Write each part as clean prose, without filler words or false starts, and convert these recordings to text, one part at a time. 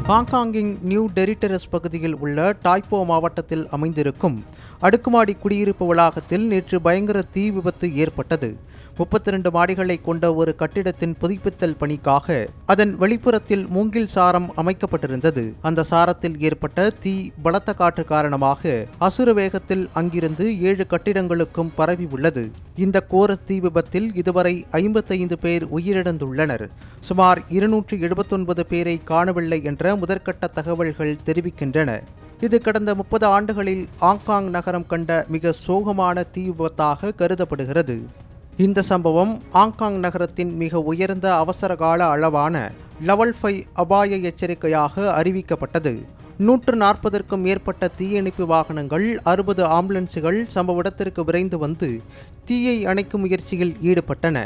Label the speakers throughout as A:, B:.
A: ஹாங்காங்கின் new டெரிட்டரஸ் பகுதியில் உள்ள டாய்போ மாவட்டத்தில் அமைந்திருக்கும் அடுக்குமாடி குடியிருப்பு வளாகத்தில் நேற்று பயங்கர தீ விபத்து ஏற்பட்டது. 32 மாடிகளை கொண்ட ஒரு கட்டிடத்தின் புதுப்பித்தல் பணிக்காக அதன் வெளிப்புறத்தில் மூங்கில் சாரம் அமைக்கப்பட்டிருந்தது. அந்த சாரத்தில் ஏற்பட்ட தீ பலத்த காற்று காரணமாக அசுர வேகத்தில் அங்கிருந்து 7 கட்டிடங்களுக்கும் பரவி உள்ளது. இந்த கோர தீ விபத்தில் இதுவரை 55 பேர் உயிரிழந்துள்ளனர். சுமார் 279 பேரை காணவில்லை என்ற முதற்கட்ட தகவல்கள் தெரிவிக்கின்றன. இது கடந்த 30 ஆண்டுகளில் ஹாங்காங் நகரம் கண்ட மிக சோகமான தீ விபத்தாக கருதப்படுகிறது. இந்த சம்பவம் ஹாங்காங் நகரத்தின் மிக உயர்ந்த அவசரகால அளவான லெவல் 5 அபாய எச்சரிக்கையாக அறிவிக்கப்பட்டது. 140க்கும் மேற்பட்ட தீயணைப்பு வாகனங்கள், 60 ஆம்புலன்ஸுகள் சம்பவ இடத்திற்கு விரைந்து வந்து தீயை அணைக்கும் முயற்சியில் ஈடுபட்டன.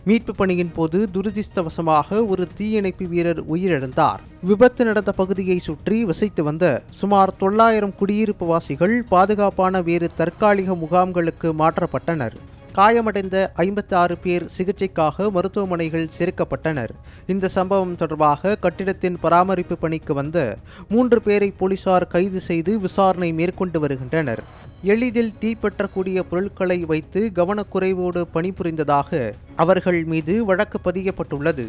A: மீட்பு பணியின் போது துரதிர்ஷ்டவசமாக ஒரு தீயணைப்பு வீரர் உயிரிழந்தார். விபத்து நடந்த பகுதியை சுற்றி வசித்து வந்த சுமார் 900 குடியிருப்பு வாசிகள் பாதுகாப்பான வேறு தற்காலிக முகாம்களுக்கு மாற்றப்பட்டனர். காயமடைந்த 56 பேர் சிகிச்சைக்காக மருத்துவமனைகள் சேர்க்கப்பட்டனர். இந்த சம்பவம் தொடர்பாக கட்டிடத்தின் பராமரிப்பு பணிக்கு வந்த 3 பேரை போலீசார் கைது செய்து விசாரணை மேற்கொண்டு வருகின்றனர். எளிதில் தீப்பற்றக்கூடிய பொருட்களை வைத்து கவனக்குறைவோடு பணிபுரிந்ததாக அவர்கள் மீது வழக்கு பதியப்பட்டுள்ளது.